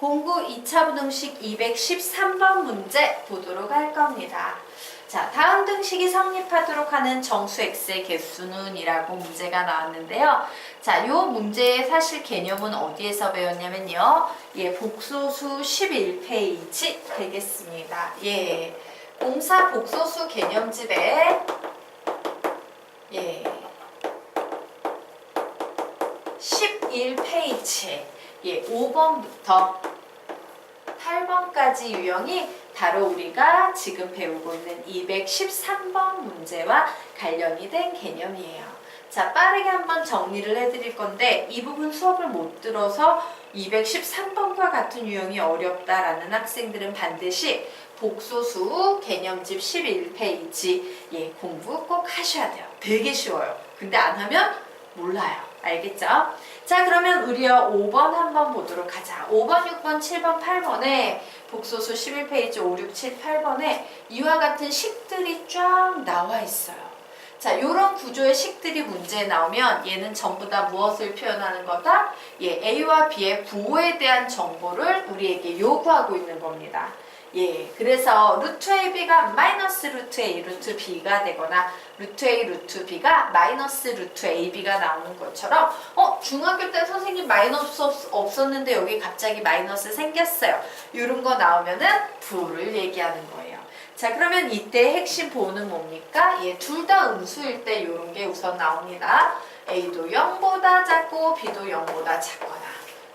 공부 2차 부등식 213번 문제 보도록 할 겁니다. 자, 다음 등식이 성립하도록 하는 정수 x의 개수는 이라고 문제가 나왔는데요. 자, 요 문제의 사실 개념은 어디에서 배웠냐면요. 예, 복소수 11페이지 되겠습니다. 예, 공사 복소수 개념집에 예, 11페이지 예, 5번부터 8번까지 유형이 바로 우리가 지금 배우고 있는 213번 문제와 관련이 된 개념이에요. 자, 빠르게 한번 정리를 해드릴 건데 이 부분 수업을 못 들어서 213번과 같은 유형이 어렵다라는 학생들은 반드시 복소수 개념집 11페이지 예, 공부 꼭 하셔야 돼요. 되게 쉬워요. 근데 안 하면 몰라요. 알겠죠? 자, 그러면 우리요 5번 한번 보도록 하자. 5번, 6번, 7번, 8번에 복소수 11페이지 5, 6, 7, 8번에 이와 같은 식들이 쫙 나와 있어요. 자, 요런 구조의 식들이 문제에 나오면 얘는 전부 다 무엇을 표현하는 거다? 예, A와 B의 부호에 대한 정보를 우리에게 요구하고 있는 겁니다. 예, 그래서 루트 AB가 마이너스 루트 A, 루트 B가 되거나 루트 A, 루트 B가 마이너스 루트 AB가 나오는 것처럼 중학교 때 선생님 마이너스 없었는데 여기 갑자기 마이너스 생겼어요. 이런 거 나오면은 부호를 얘기하는 거예요. 자, 그러면 이때 핵심 부호는 뭡니까? 예, 둘 다 음수일 때 이런 게 우선 나옵니다. A도 0보다 작고 B도 0보다 작거나.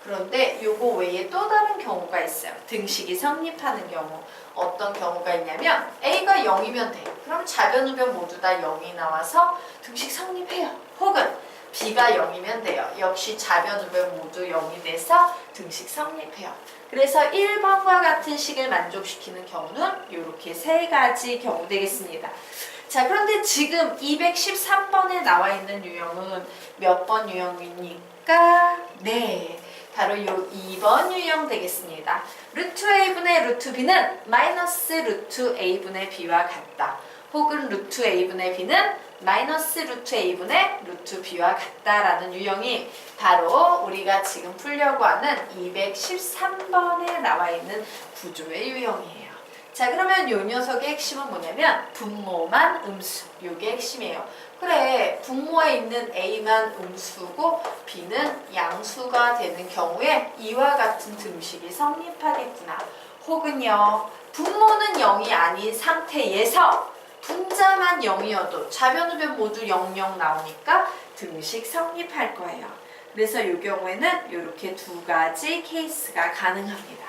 그런데 요거 외에 또 다른 경우가 있어요. 등식이 성립하는 경우. 어떤 경우가 있냐면 A가 0이면 돼. 그럼 좌변 우변 모두 다 0이 나와서 등식 성립해요. 혹은 B가 0이면 돼요. 역시 좌변 우변 모두 0이 돼서 등식 성립해요. 그래서 1번과 같은 식을 만족시키는 경우는 이렇게 세 가지 경우 되겠습니다. 자, 그런데 지금 213번에 나와 있는 유형은 몇 번 유형입니까? 네. 바로 요 2번 유형 되겠습니다. 루트 A분의 루트 B는 마이너스 루트 A분의 B와 같다. 혹은 루트 A분의 B는 마이너스 루트 A분의 루트 B와 같다라는 유형이 바로 우리가 지금 풀려고 하는 213번에 나와 있는 구조의 유형이에요. 자, 그러면 요 녀석의 핵심은 뭐냐면 분모만 음수. 요게 핵심이에요. 그래, 분모에 있는 A만 음수고 B는 양수가 되는 경우에 이와 같은 등식이 성립하겠구나. 혹은요, 분모는 0이 아닌 상태에서 분자만 0이어도 좌변 우변 모두 0, 0 나오니까 등식 성립할 거예요. 그래서 이 경우에는 이렇게 두 가지 케이스가 가능합니다.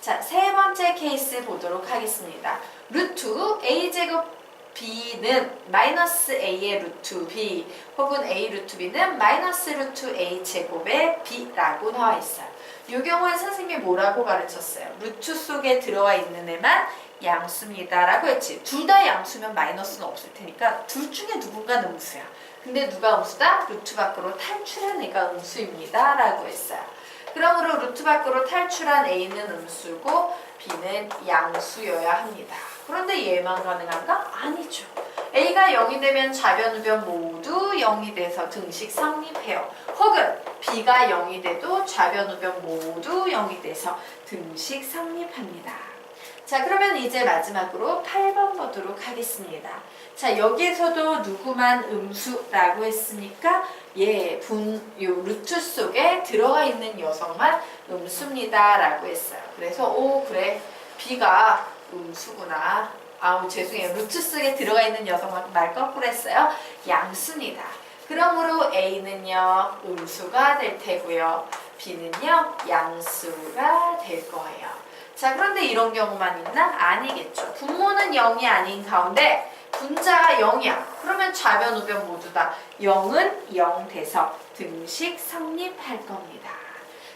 자, 세 번째 케이스 보도록 하겠습니다. 루트 A제곱 B는 마이너스 A의 루트 B 혹은 A 루트 B는 마이너스 루트 A 제곱의 B라고 나와 있어요. 이 경우에 선생님이 뭐라고 가르쳤어요? 루트 속에 들어와 있는 애만 양수입니다 라고 했지. 둘 다 양수면 마이너스는 없을 테니까 둘 중에 누군가 음수야. 근데 누가 음수다? 루트 밖으로 탈출한 애가 음수입니다 라고 했어요. 그러므로 루트 밖으로 탈출한 A는 음수고 B는 양수여야 합니다. 그런데 얘만 가능한가? 아니죠. A가 0이 되면 좌변 우변 모두 0이 돼서 등식 성립해요. 혹은 B가 0이 돼도 좌변 우변 모두 0이 돼서 등식 성립합니다. 자, 그러면 이제 마지막으로 8번 보도록 하겠습니다. 자, 여기에서도 누구만 음수라고 했으니까 예, 요 루트 속에 들어가 있는 녀석만 음수입니다 라고 했어요. 그래서 그래, B가 음수구나. 아우, 죄송해요. 루트 속에 들어가 있는 녀석만 말 거꾸로 했어요. 양수입니다. 그러므로 A는요 음수가 될 테고요. B는요 양수가 될 거예요. 자, 그런데 이런 경우만 있나? 아니겠죠. 분모는 0이 아닌 가운데 분자가 0이야. 그러면 좌변 우변 모두 다 0은 0 돼서 등식 성립할 겁니다.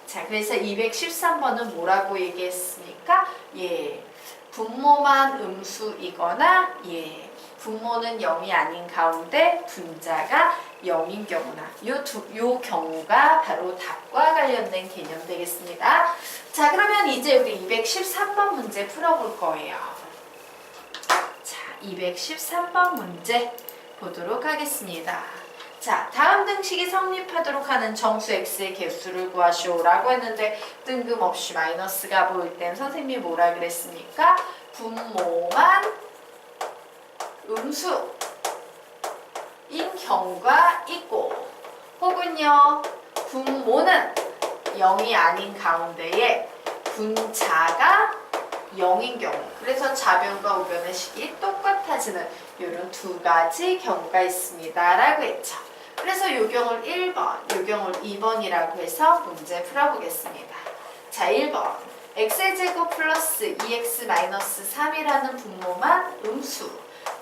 자, 그래서 213번은 뭐라고 얘기했습니까? 예, 분모만 음수이거나 예, 분모는 0이 아닌 가운데 분자가 0인 경우나 요 경우가 바로 답과 관련된 개념 되겠습니다. 자, 그러면 이제 우리 213번 문제 풀어볼 거예요. 자, 213번 문제 보도록 하겠습니다. 자, 다음 등식이 성립하도록 하는 정수 x의 개수를 구하시오라고 했는데 뜬금없이 마이너스가 보일 땐 선생님이 뭐라 그랬습니까? 분모만 음수인 경우가 있고 혹은요 분모는 0이 아닌 가운데에 분자가 0인 경우, 그래서 좌변과 우변의 식이 똑같아지는 이런 두 가지 경우가 있습니다 라고 했죠. 그래서 이 경우를 1번, 이 경우를 2번이라고 해서 문제 풀어보겠습니다. 자, 1번 x의 제곱 플러스 2x-3이라는 분모만 음수.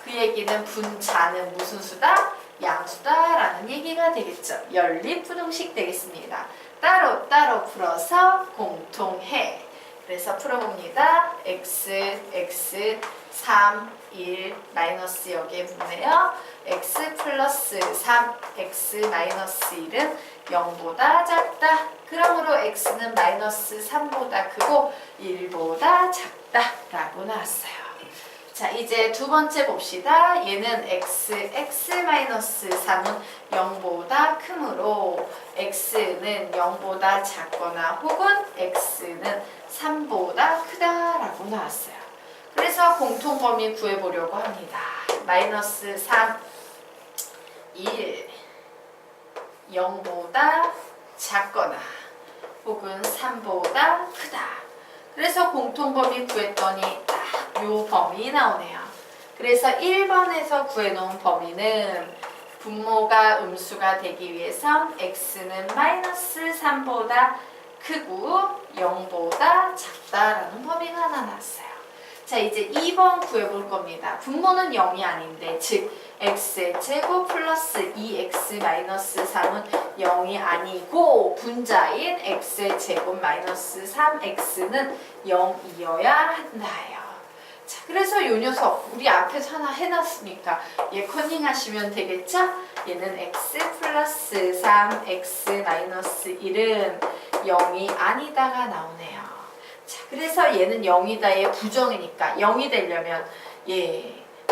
그 얘기는 분자는 무슨 수다? 양수다 라는 얘기가 되겠죠. 연립분홍식 되겠습니다. 따로 풀어서 공통해. 그래서 풀어봅니다. x, 3, 1, 마이너스 여기에 붙네요. x 플러스 3, x 마이너스 1은 0보다 작다. 그러므로 x는 마이너스 3보다 크고 1보다 작다 라고 나왔어요. 자, 이제 두 번째 봅시다. 얘는 x-3은 0보다 크므로 x는 0보다 작거나 혹은 x는 3보다 크다라고 나왔어요. 그래서 공통범위 구해보려고 합니다. 마이너스 3, 1, 0보다 작거나 혹은 3보다 크다. 그래서 공통범위 구했더니 딱 요 범위 나오네요. 그래서 1번에서 구해놓은 범위는 분모가 음수가 되기 위해선 x는 마이너스 3보다 크고 0보다 작다라는 범위가 하나 나왔어요. 자, 이제 2번 구해볼 겁니다. 분모는 0이 아닌데, 즉 x의 제곱 플러스 2x-3은 0이 아니고 분자인 x의 제곱 마이너스 3x는 0이어야 한다요. 자, 그래서 이 녀석 우리 앞에서 하나 해놨으니까 얘 커닝하시면 되겠죠? 얘는 x 플러스 3 x 마이너스 1은 0이 아니다가 나오네요. 자, 그래서 얘는 0이다의 부정이니까 0이 되려면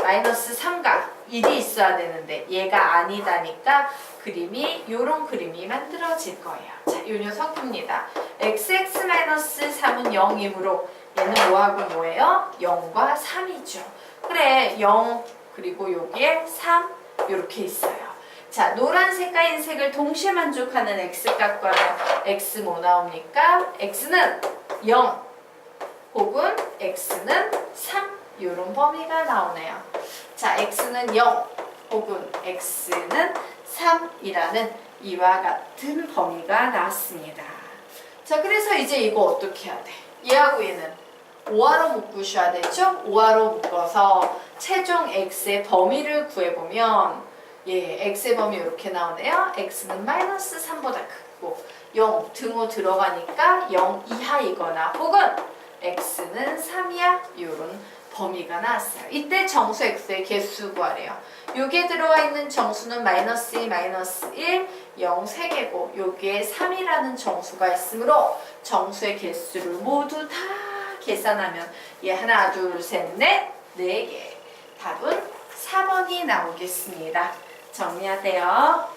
마이너스 3가 1이 있어야 되는데 얘가 아니다니까 그림이 요런 그림이 만들어질 거예요. 자, 이 녀석 봅니다. xx-3은 0이므로 얘는 뭐하고 뭐예요? 0과 3이죠. 그래, 0 그리고 여기에 3 이렇게 있어요. 자, 노란색과 흰색을 동시에 만족하는 x값과는 x 뭐 나옵니까? x는 0 혹은 x는 3 이런 범위가 나오네요. 자, x는 0 혹은 x는 3이라는 이와 같은 범위가 나왔습니다. 자, 그래서 이제 이거 어떻게 해야 돼? 얘하고 얘는 5화로 묶으셔야 되죠? 5화로 묶어서 최종 x의 범위를 구해보면 x의 범위 이렇게 나오네요. x는 마이너스 3보다 크고 0 등호 들어가니까 0 이하이거나 혹은 x는 3이야 이런 범위가 나왔어요. 이때 정수 x의 개수 구하래요. 여기에 들어가 있는 정수는 마이너스 2, 마이너스 1, 0 3개고 여기에 3이라는 정수가 있으므로 정수의 개수를 모두 다 계산하면 하나, 둘, 셋, 넷, 4개. 답은 4번이 나오겠습니다. 정리하세요.